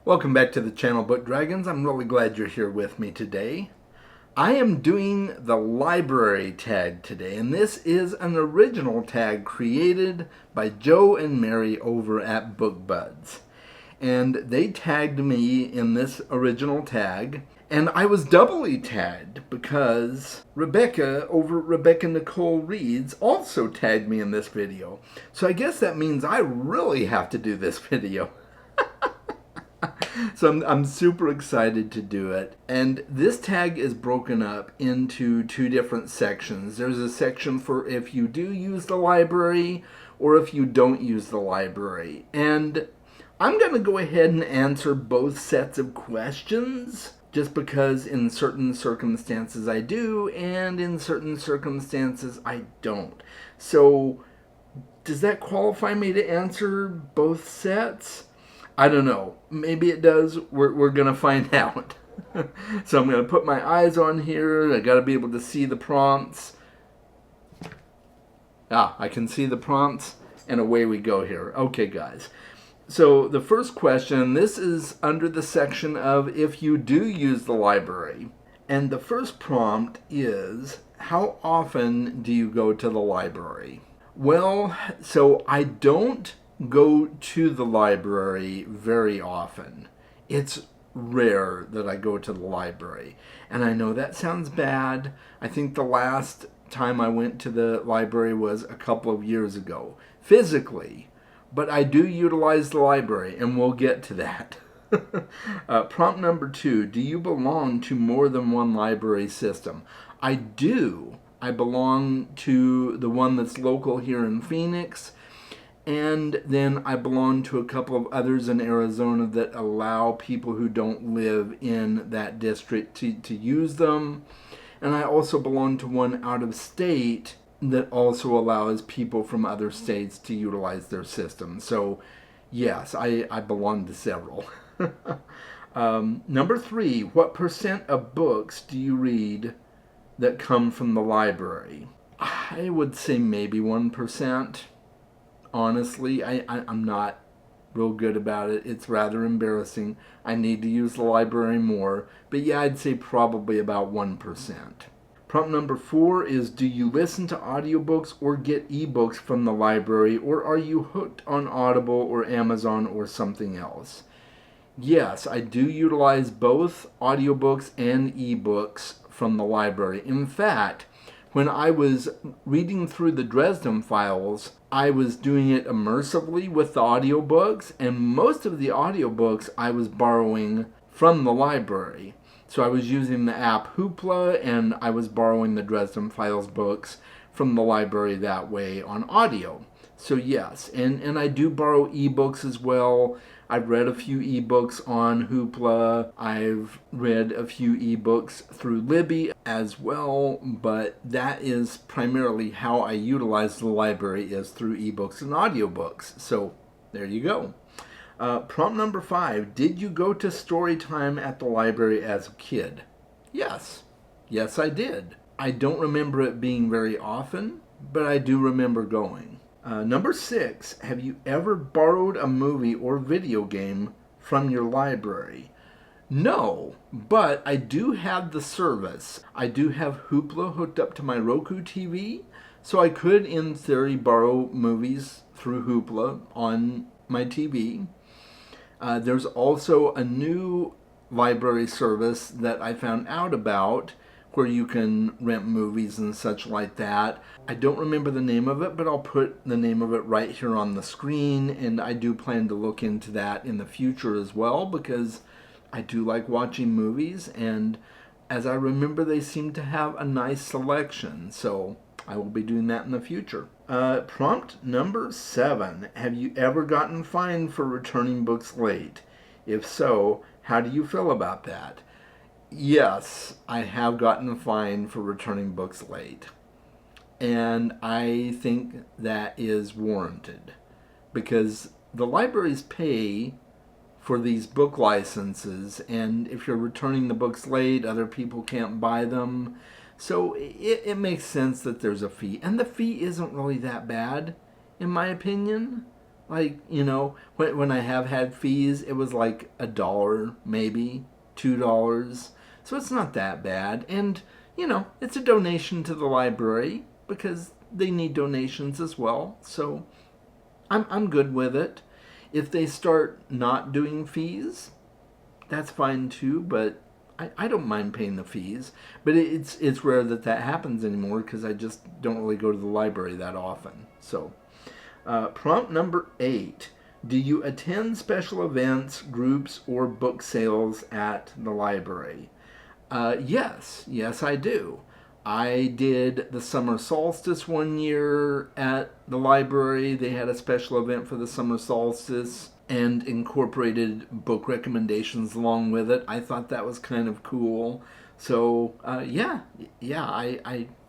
Welcome back to the channel, Book Dragons. I'm really glad you're here with me today. I am doing the library tag today, and this is an original tag created by Joe and Mary over at BookBuds. And they tagged me in this original tag, and I was doubly tagged because Rebecca over at Rebecca Nicole Reads also tagged me in this video. So I guess that means I really have to do this video. So I'm super excited to do it. And this tag is broken up into two different sections. There's a section for if you do use the library or if you don't use the library. And I'm going to go ahead and answer both sets of questions just because in certain circumstances I do and in certain circumstances I don't. So does that qualify me to answer both sets? I don't know. Maybe it does. We're going to find out. So I'm going to put my eyes on here. I got to be able to see the prompts. I can see the prompts. And away we go here. Okay, guys. So the first question, this is under the section of if you do use the library. And the first prompt is, how often do you go to the library? Well, so I don't go to the library very often. It's rare that I go to the library. And I know that sounds bad. I think the last time I went to the library was a couple of years ago, physically. But I do utilize the library, and we'll get to that. Prompt number 2, do you belong to more than one library system? I do. I belong to the one that's local here in Phoenix. And then I belong to a couple of others in Arizona that allow people who don't live in that district to use them. And I also belong to one out of state that also allows people from other states to utilize their system. So yes, I belong to several. Number 3, what percent of books do you read that come from the library? I would say maybe 1%. Honestly, I'm not real good about it. It's rather embarrassing. I need to use the library more. But yeah, I'd say probably about 1%. Prompt number 4 is, do you listen to audiobooks or get ebooks from the library, or are you hooked on Audible or Amazon or something else? Yes, I do utilize both audiobooks and ebooks from the library. In fact, when I was reading through the Dresden Files, I was doing it immersively with the audiobooks, and most of the audiobooks I was borrowing from the library. So I was using the app Hoopla, and I was borrowing the Dresden Files books from the library that way on audio. So yes, and I do borrow ebooks as well. I've read a few ebooks on Hoopla. I've read a few ebooks through Libby as well, but that is primarily how I utilize the library, is through ebooks and audiobooks. So there you go. Prompt number 5, did you go to story time at the library as a kid? Yes. Yes, I did. I don't remember it being very often, but I do remember going. Number 6, have you ever borrowed a movie or video game from your library? No, but I do have the service. I do have Hoopla hooked up to my Roku TV, so I could, in theory, borrow movies through Hoopla on my TV. There's also a new library service that I found out about where you can rent movies and such like that. I don't remember the name of it, but I'll put the name of it right here on the screen, and I do plan to look into that in the future as well, because I do like watching movies, and as I remember, they seem to have a nice selection, so I will be doing that in the future. Prompt number 7, have you ever gotten fined for returning books late? If so, how do you feel about that? Yes, I have gotten fined for returning books late. And I think that is warranted, because the libraries pay for these book licenses, and if you're returning the books late, other people can't buy them. So it makes sense that there's a fee. And the fee isn't really that bad, in my opinion. Like, when I have had fees, it was like $1, maybe $2. So it's not that bad. And, it's a donation to the library because they need donations as well. So I'm good with it. If they start not doing fees, that's fine too, but I don't mind paying the fees. But it's rare that happens anymore because I just don't really go to the library that often. So, prompt number 8. Do you attend special events, groups, or book sales at the library? Yes, I do. I did the summer solstice one year at the library. They had a special event for the summer solstice and incorporated book recommendations along with it. I thought that was kind of cool. So, I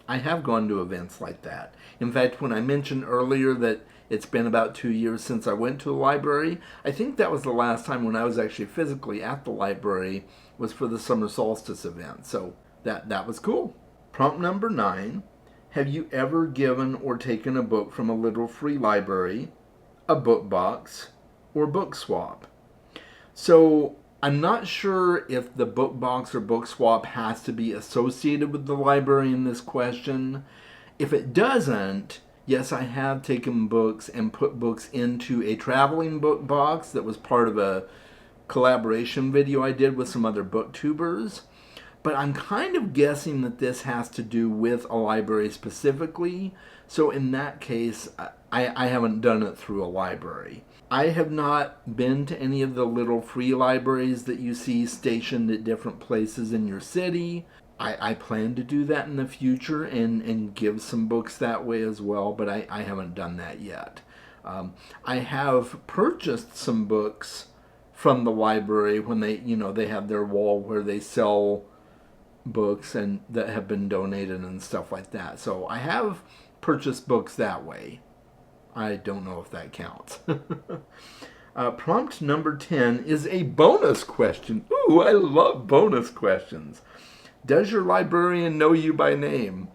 have gone to events like that. In fact, when I mentioned earlier that it's been about 2 years since I went to a library, I think that was the last time when I was actually physically at the library was for the summer solstice event. So that was cool. Prompt number 9. Have you ever given or taken a book from a little free library, a book box, or book swap? So I'm not sure if the book box or book swap has to be associated with the library in this question. If it doesn't, yes, I have taken books and put books into a traveling book box that was part of a collaboration video I did with some other booktubers. But I'm kind of guessing that this has to do with a library specifically. So in that case, I haven't done it through a library. I have not been to any of the little free libraries that you see stationed at different places in your city. I plan to do that in the future and give some books that way as well, but I haven't done that yet. I have purchased some books from the library when they have their wall where they sell books and that have been donated and stuff like that. So I have purchased books that way. I don't know if that counts. Prompt number 10 is a bonus question. Ooh, I love bonus questions. Does your librarian know you by name?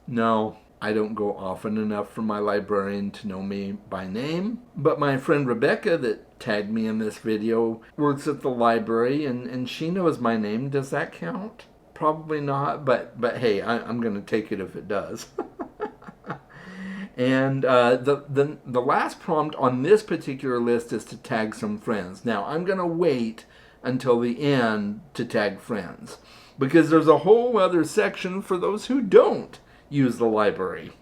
No, I don't go often enough for my librarian to know me by name. But my friend Rebecca that tagged me in this video works at the library and she knows my name. Does that count? Probably not, but hey, I'm going to take it if it does. And the last prompt on this particular list is to tag some friends. Now, I'm going to wait until the end to tag friends because there's a whole other section for those who don't use the library.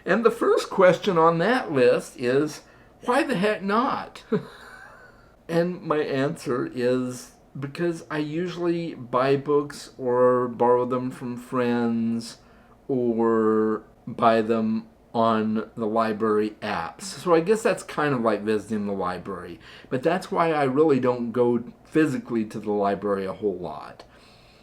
And the first question on that list is, why the heck not? And my answer is because I usually buy books or borrow them from friends or buy them on the library apps. So I guess that's kind of like visiting the library. But that's why I really don't go physically to the library a whole lot.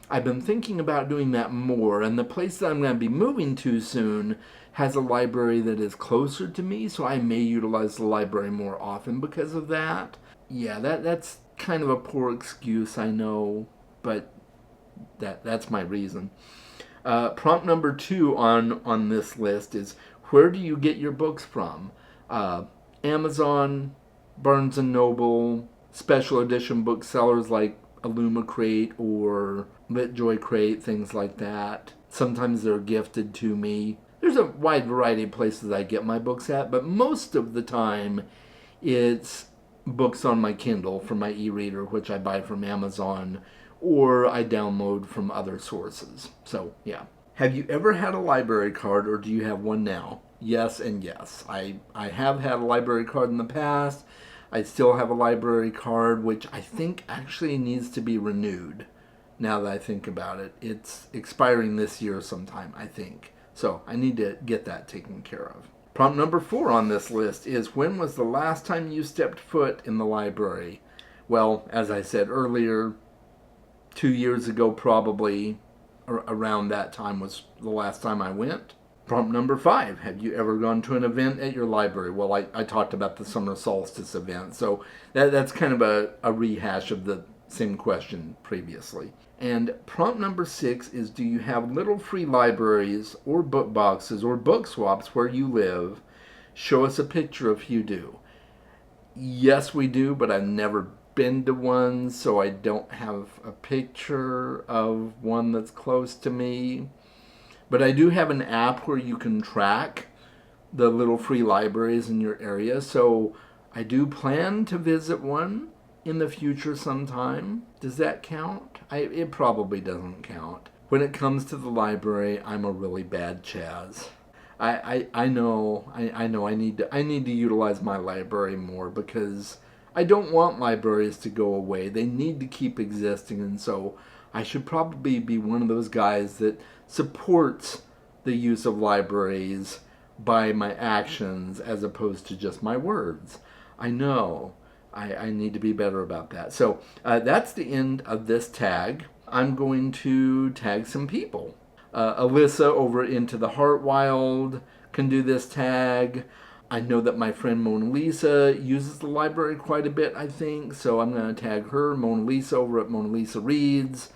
I've been thinking about doing that more, and the place that I'm going to be moving to soon has a library that is closer to me, so I may utilize the library more often because of that. Yeah, that's kind of a poor excuse, I know, but that's my reason. Prompt number 2 on this list is, where do you get your books from? Amazon, Barnes & Noble, special edition booksellers like Illumicrate or LitJoy Crate, things like that. Sometimes they're gifted to me. There's a wide variety of places I get my books at, but most of the time it's books on my Kindle from my e-reader, which I buy from Amazon, or I download from other sources. So, yeah. Have you ever had a library card, or do you have one now? Yes and yes. I have had a library card in the past. I still have a library card, which I think actually needs to be renewed, now that I think about it. It's expiring this year sometime, I think. So I need to get that taken care of. Prompt number 4 on this list is, when was the last time you stepped foot in the library? Well, as I said earlier, 2 years ago probably. Around that time was the last time I went. Prompt number 5, have you ever gone to an event at your library? Well, I talked about the summer solstice event, so that's kind of a rehash of the same question previously. And prompt number 6 is, do you have little free libraries or book boxes or book swaps where you live? Show us a picture if you do. Yes, we do, but I've never been to one, so I don't have a picture of one that's close to me. But I do have an app where you can track the little free libraries in your area, so I do plan to visit one in the future sometime. Does that count? It probably doesn't count. When it comes to the library, I'm a really bad Chaz. I know I need to utilize my library more because I don't want libraries to go away. They need to keep existing, and so I should probably be one of those guys that supports the use of libraries by my actions as opposed to just my words. I know I need to be better about that. So that's the end of this tag. I'm going to tag some people. Alyssa over Into the Heart Wild can do this tag. I know that my friend Mona Lisa uses the library quite a bit, I think, so I'm going to tag her, Mona Lisa, over at Mona Lisa Reads.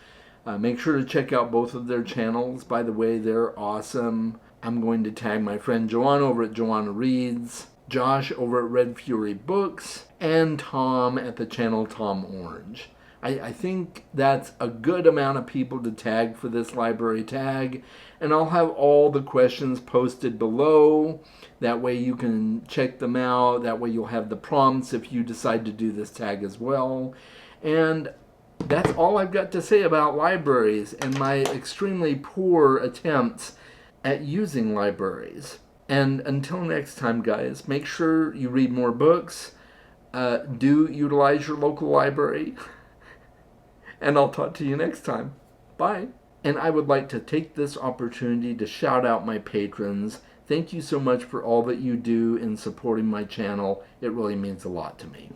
Make sure to check out both of their channels. By the way, they're awesome. I'm going to tag my friend Joanna over at Joanna Reads, Josh over at Red Fury Books, and Tom at the channel Tom Orange. I think that's a good amount of people to tag for this library tag, and I'll have all the questions posted below. That way you can check them out. That way you'll have the prompts if you decide to do this tag as well. And that's all I've got to say about libraries and my extremely poor attempts at using libraries. And until next time, guys, make sure you read more books. Do utilize your local library. And I'll talk to you next time. Bye. And I would like to take this opportunity to shout out my patrons. Thank you so much for all that you do in supporting my channel. It really means a lot to me.